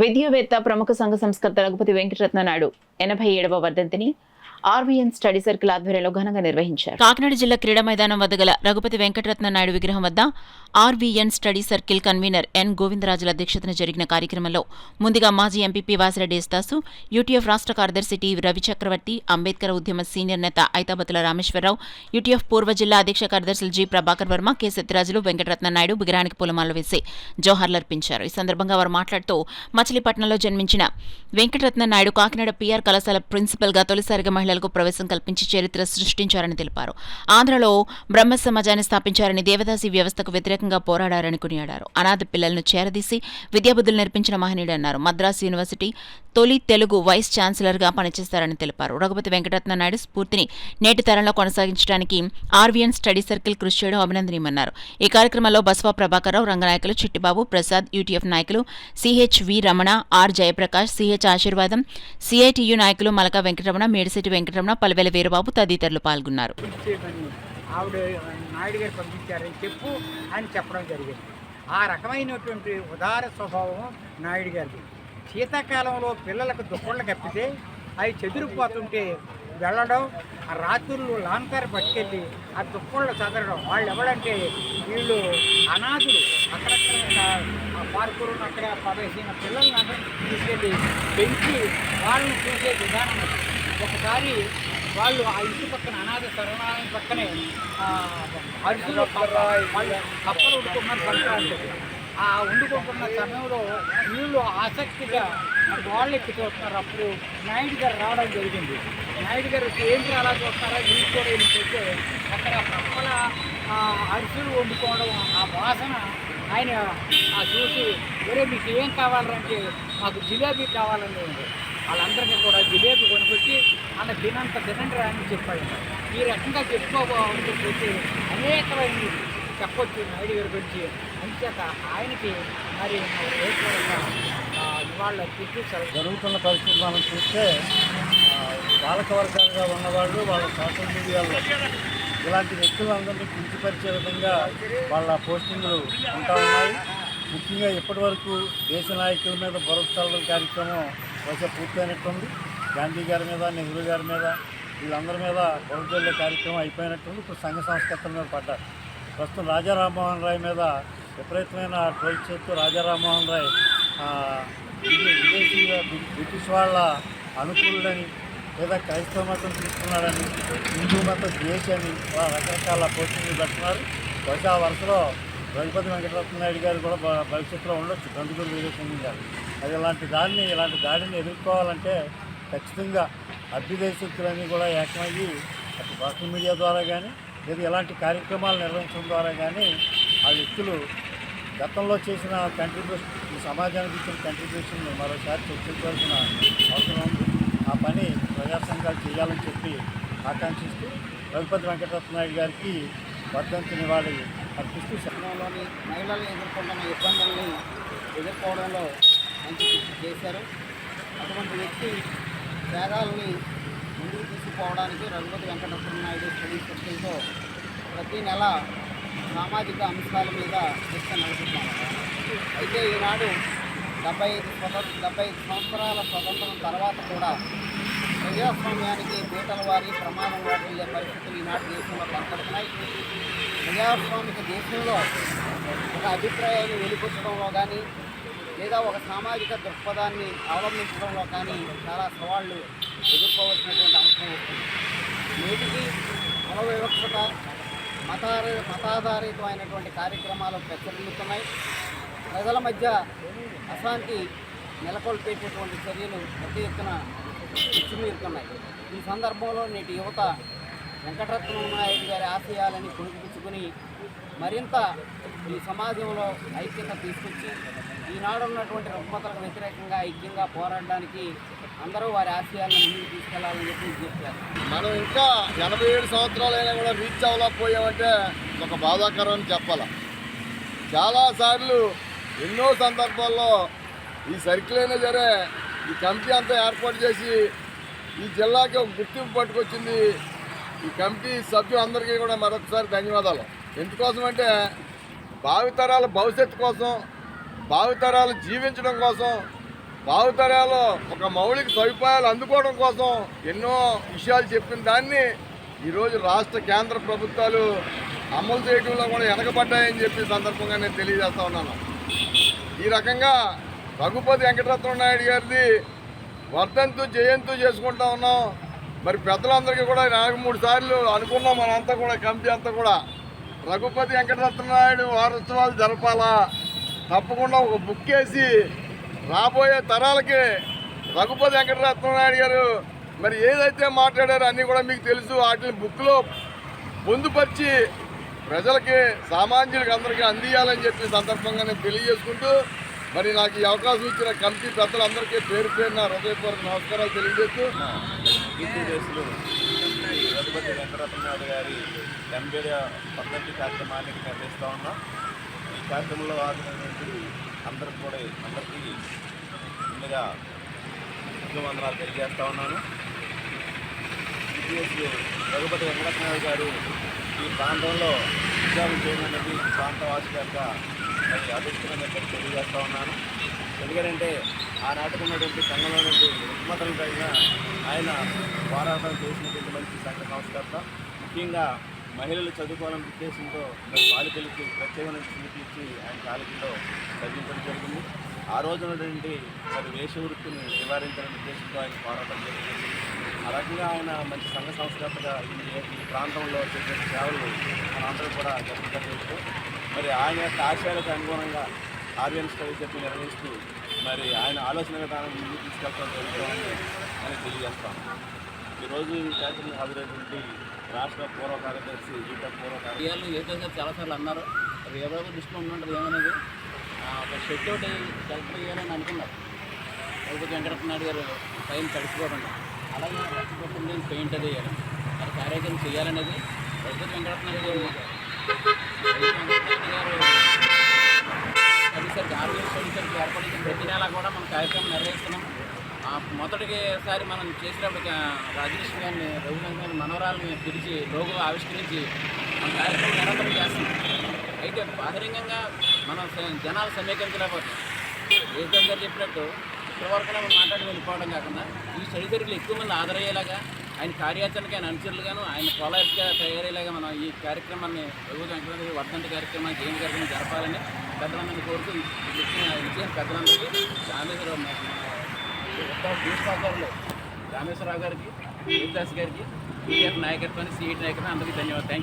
విద్యావేత్త ప్రముఖ సంఘ సంస్కర్త రఘుపతి వెంకటరత్న నాయుడు 87వ వర్ధంతిని ఆర్వీఎన్ స్టడీ సర్కిల్ ఆధ్వర్యంలో ఘనంగా నిర్వహించారు. కాకినాడ జిల్లా క్రీడా మైదానం వద్ద గల రఘుపతి వెంకటరత్న నాయుడు విగ్రహం వద్ద RVN study circle convener N గోవిందరాజుల అధ్యక్షతన జరిగిన కార్యక్రమంలో ముందుగా మాజీ ఎంపీపీ వాసిరెడ్డి యేసుదాసు, యూటీఎఫ్ రాష్ట్ర కార్యదర్శి టి రవిచక్రవర్తి, అంబేద్కర్ ఉద్యమ సీనియర్ నేత ఐతాబతుల రామేశ్వరరావు, యూటీఎఫ్ పూర్వ జిల్లా అధ్యక్ష కార్యదర్శులు జి ప్రభాకర్ వర్మ, కె సత్యరాజులు, వెంకటరత్న నాయుడు విగ్రహానికి పూలమాలలు వేసి జోహార్లర్పించారు. ఈ సందర్భంగా వారు మాట్లాడుతూ మచిలీపట్నంలో జన్మించిన వెంకటరత్న నాయుడు కాకినాడ పీఆర్ కళాశాల ప్రిన్సిపల్ గా తొలిసారిగా మహిళలకు ప్రవేశం కల్పించి చరిత్ర సృష్టించారని తెలిపారు. ఆంధ్రలో బ్రహ్మ సమాజాన్ని స్థాపించారని, దేవదాసి వ్యవస్థకు వ్యతిరేకంగా పోరాడారని కొనియాడారు. అనాథ పిల్లలను చేరదీసి విద్యాబుద్ధులు నేర్పించిన మహనీయుడు అన్నారు. మద్రాసు యూనివర్సిటీ తొలి తెలుగు వైస్ ఛాన్సలర్ గా పనిచేస్తారని తెలిపారు. రఘుపతి వెంకటరత్న నాయుడు స్ఫూర్తిని నేటి తరంలో కొనసాగించడానికి ఆర్వీఎన్ స్టడీ సర్కిల్ కృషి చేయడం అభినందనీయమన్నారు. ఈ కార్యక్రమంలో బసవ ప్రభాకరరావు, రంగనాయకులు, చిట్టిబాబు, ప్రసాద్, యూటీఎఫ్ నాయకులు CHV Ramana, R Jayaprakash, CH Ashirvadam, CITU నాయకులు మలక వెంకటరమణ, మేడిశెట్టి వెంకటరమణ, పల్వెల వీరబాబు తదితరులు పాల్గొన్నారు. ఆ రకమైనటువంటి ఉదార స్వభావం నాయుడు గారిది. శీతాకాలంలో పిల్లలకు దుప్పళ్ళు కప్పితే అవి చెదిరిపోతుంటే వెళ్ళడం, ఆ రాత్రులు లాంతర్ పట్టుకెళ్ళి ఆ దుప్పళ్ళు చదరడం. వాళ్ళు ఎవరంటే వీళ్ళు అనాథులు, అక్కడక్కడ పార్కులను అక్కడ పడేసిన పిల్లల్ని అందరినీ తీసుకెళ్ళి పెంచి వాళ్ళని చూసే విధానం. ఒకసారి వాళ్ళు ఆ ఇంటి పక్కన అనాథ శరణాలయం పక్కనే అరుసులో వాళ్ళు కప్పలు వండుకున్నారు సంక్రాంతికి. ఆ వండుకోకున్న సమయంలో వీళ్ళు ఆసక్తిగా గోళ్ళు ఎక్కి చూస్తున్నారు. అప్పుడు నాయుడు గారు రావడం జరిగింది. నాయుడు గారు ఏంటి అలా చూస్తారా, వీళ్ళు కూడా వెళ్ళిపోతే అక్కడ కప్పల అరుసులు వండుకోవడం, ఆ వాసన ఆయన చూసి వేరే మీకు ఏం కావాలంటే మాకు జిలేబీ కావాలని ఉంది. వాళ్ళందరికీ కూడా జిలేబీ కొనిపెట్టి అలా తినండి అని చెప్పాడు. ఈ రకంగా చెప్పుకోకపోతే అనేకమైన చెప్పొచ్చు నాయుడు గారి గురించి. అంచేత ఆయనకి మరి నివాళులు అర్పించి జరుగుతున్న పరిస్థితి మనం చూస్తే బాలక వర్గాలుగా ఉన్నవాళ్ళు వాళ్ళ సోషల్ మీడియాలో ఇలాంటి వ్యక్తులందరినీ కించపరిచే విధంగా వాళ్ళ పోస్టింగ్లు ఉంటా ఉన్నాయి. ముఖ్యంగా ఇప్పటి వరకు దేశ నాయకుల మీద బురద చల్లడం కార్యక్రమం బహుశా పూర్తయినట్టుంది. గాంధీ గారి మీద, నెహ్రూ గారి మీద, వీళ్ళందరి మీద బురద చల్లే కార్యక్రమం అయిపోయినట్టుంది. ఇప్పుడు సంఘ సంస్కర్తల మీద పడ్డారు. ప్రస్తుతం రాజా రామ్మోహన్ రాయ్ మీద విపరీతమైన ట్రోల్ చేస్తూ రాజా రామ్మోహన్ రాయ్ విదేశీ బ్రిటిష్ వాళ్ళ అనుకూలుడని, లేదా క్రైస్తవ మతం తీసుకున్నాడని, హిందూ మతం ద్వేషని రకరకాల పోస్టింగ్లు పెడుతున్నారు. బహుశా ఆ వరుసలో రఘుపతి వెంకటరత్న నాయుడు గారు కూడా భవిష్యత్తులో ఉండొచ్చు, గందుకూరు వీరేశలింగం గారు. అది ఇలాంటి దాడిని ఎదుర్కోవాలంటే ఖచ్చితంగా అభ్యుదయ శక్తులన్నీ కూడా ఏకమయ్యి అటు సోషల్ మీడియా ద్వారా కానీ, లేదా ఇలాంటి కార్యక్రమాలు నిర్వహించడం ద్వారా కానీ ఆ వ్యక్తులు గతంలో చేసిన కంట్రిబ్యూషన్, ఈ సమాజానికి ఇచ్చిన కంట్రిబ్యూషన్ మరోసారి చర్చించవలసిన అవసరం ఉంది. ఆ పని ప్రజా సంఘాలు చేయాలని చెప్పి ఆకాంక్షిస్తూ రఘుపతి వెంకటరత్న నాయుడు గారికి వర్ధంతి నివాళి అర్పిస్తూ శరణంలోని మహిళలు ఎదుర్కొంటున్న ఇబ్బందుల్ని ఎదుర్కోవడంలో మంచి కృషి చేశారు. అటువంటి వ్యక్తి త్యాగాలని ముందుకు తీసుకుపోవడానికి రఘుపతి వెంకటరత్న నాయుడు స్టడీ సర్కిల్తో ప్రతి నెల సామాజిక అంశాల మీద చర్చ నడుపుతున్నాం. అయితే ఈనాడు 75 సంవత్సరాల స్వతంత్రం తర్వాత కూడా ప్రజాస్వామ్యానికి బీటల వారి ప్రమాదం వాటిల్లే పరిస్థితులు ఈనాటి దేశంలో కనపడుతున్నాయి. ప్రజాస్వామిక దేశంలో ఒక అభిప్రాయాన్ని వెలిపుచ్చడంలో కానీ, లేదా ఒక సామాజిక దృక్పథాన్ని అవలంబించడంలో కానీ చాలా సవాళ్లు ఎదుర్కోవాల్సినటువంటి అవసరం వస్తుంది. నేటికి కుల వివక్షత, మతాధారితమైనటువంటి కార్యక్రమాలు ప్రచురిల్లుతున్నాయి. ప్రజల మధ్య అశాంతి నెలకొల్పేటటువంటి చర్యలు పెద్ద ఎత్తున విచ్చుమీరుతున్నాయి. ఈ సందర్భంలో నేటి యువత వెంకటరత్న నాయుడు గారి ఆశయాలని కొనుక్కిపుచ్చుకుని మరింత ఈ సమాజంలో ఐక్యత తీసుకొచ్చి ఈనాడున్నటువంటి రుగ్మతలకు వ్యతిరేకంగా ఐక్యంగా పోరాడడానికి అందరూ వారి ఆశయాలను ముందుకు తీసుకెళ్లాలని చెప్పి చెప్పారు. మనం ఇంకా 87 సంవత్సరాలైనా కూడా రీచ్ అవ్వలేకపోయామంటే ఒక బాధాకరం అని చెప్పాలి. చాలాసార్లు ఎన్నో సందర్భాల్లో ఈ సర్కిల్ అయినా సరే ఈ కమిటీ అంతా ఏర్పాటు చేసి ఈ జిల్లాకి ఒక గుర్తింపు పట్టుకొచ్చింది. ఈ కమిటీ సభ్యులందరికీ కూడా మరొకసారి ధన్యవాదాలు. ఎందుకోసమంటే భావితరాల భవిష్యత్తు కోసం, భావితరాలు జీవించడం కోసం భావితరాల్లో ఒక మౌలిక సదుపాయాలు అందుకోవడం కోసం ఎన్నో విషయాలు చెప్పిన దాన్ని ఈరోజు రాష్ట్ర కేంద్ర ప్రభుత్వాలు అమలు చేయడంలో కూడా వెనకబడ్డాయని చెప్పి సందర్భంగా నేను తెలియజేస్తా ఉన్నాను. ఈ రకంగా రఘుపతి వెంకటరత్న నాయుడు గారిది వర్ధంతు జయంతు చేసుకుంటా ఉన్నాం. మరి పెద్దలందరికీ కూడా 43 సార్లు అనుకున్నాం, మనంతా కూడా కమిటీ అంతా కూడా రఘుపతి వెంకటరత్న నాయుడు వారోత్సవాలు జరపాలా, తప్పకుండా ఒక బుక్ వేసి రాబోయే తరాలకి రఘుపతి వెంకటరత్న నాయుడు గారు మరి ఏదైతే మాట్లాడారో అన్నీ కూడా మీకు తెలుసు. వాటిని బుక్లో పొందుపరిచి ప్రజలకి సామాన్యులకి అందరికీ అందియాలని చెప్పి సందర్భంగా నేను తెలియజేసుకుంటూ మరి నాకు ఈ అవకాశం ఇచ్చిన కమిటీ పెద్దలందరికీ పేరు పేరున హృదయపూర్వక నమస్కారాలు తెలియజేస్తూ కీర్తిశేషులు రఘుపతి వెంకటరత్న నాయుడు గారి 80వ వర్ధంతి కార్యక్రమాన్ని నిర్వహిస్తూ ఉన్నాం. ఈ కార్యక్రమంలో హాజరైనటువంటి అందరికీ ముందుగా వందనాలు తెలియజేస్తూ ఉన్నాను. కీర్తిశేషులు రఘుపతి వెంకటరత్న నాయుడు గారు ఈ ప్రాంతంలో ఉద్యోగం చేయమన్నది ప్రాంతవాసిగా మరి అదృష్టంగా తెలియజేస్తూ ఉన్నాను. ఎందుకంటే ఆనాటికి ఉన్నటువంటి సంఘంలో నుండి రుగ్మతల పైన ఆయన పోరాటం చేసినటువంటి మంచి సంఘ సంస్కర్త. ముఖ్యంగా మహిళలు చదువుకోవాలనే ఉద్దేశంతో మరి బాలికలకు ప్రత్యేకమైన స్మృతి ఇచ్చి ఆయన కాలేజీలో చదివించడం జరిగింది. ఆ రోజు ఉన్నటువంటి మరి వేషవృత్తిని నివారించాలనే ఉద్దేశంతో ఆయన పోరాటం జరిగింది. ఆ రకంగా ఆయన మంచి సంఘ సంస్కర్తగా ఈ ప్రాంతంలో చేసే సేవలు మనందరూ కూడా గర్వించవచ్చు. మరి ఆయన యొక్క ఆశయాలకు అనుగుణంగా ఆర్యన్ స్టడీ చెప్పి నిర్వహిస్తూ మరి ఆయన ఆలోచన విధానం ముందుకు తీసుకెళ్ళడం జరుగుతుందని అని తెలియజేస్తాను. ఈరోజు ఈ కార్యక్రమం హాజరైనటువంటి రాష్ట్ర పూర్వ కార్యదర్శి పూర్వ కార్యదర్శి ఏదో చాలాసార్లు అన్నారు. అది ఎవరెవరు దృష్టిలో ఉంటుంటుంది ఏమనేది ఒక షెడ్ ఒకటి కలెక్టర్ చేయాలని అనుకున్నారు. రఘుపతి వెంకటరత్న నాయుడు గారు పైన తడిసిపోకుండా అలాగే రక్షిపోతుంది పెయింట్ అది వేయాలి. అది కార్యక్రమం చేయాలనేది రఘుపతి వెంకటరత్న నాయుడు గారు స్టడీసరికి ఆర్వీఎస్ స్టడీసరికి ఏర్పడించిన ప్రతి నెల కూడా మనం కార్యక్రమం నిర్వహిస్తున్నాం. మొదటిసారి మనం చేసినప్పుడు రాజలక్ష్మి గారిని రఘునందన్ గారి మనవరాలని పిలిచి లోగో ఆవిష్కరించి మన కార్యక్రమం నిరంతరం చేస్తున్నాం. అయితే బహిరంగంగా మనం జనాలు సమీకరించలేకపోతున్నాం. ఏదో గారు చెప్పినట్టు ఇప్పటివరకు మనం మాట్లాడి వెళ్ళిపోవడం కాకుండా ఈ స్టడీ సర్కిల్ ఎక్కువ మంది ఆదరయ్యేలాగా ఆయన కార్యాచరణకి ఆయన అనుచరులుగాను ఆయన ఫాలోయర్స్గా తయారయ్యేలాగా మనం ఈ కార్యక్రమాన్ని రఘుపతి వెంకటరత్న వర్ధంతి కార్యక్రమాన్ని జయంతి కార్యక్రమం జరపాలని పెద్దలందరినీ కోరుతూ ఇచ్చిన పెద్దలందరికీ రామేశ్వరరావు గారికి దేవదాస్ గారికి నాయకత్వాన్ని సీఈటీ నాయకత్వం అందరికీ ధన్యవాదాలు. Thank you.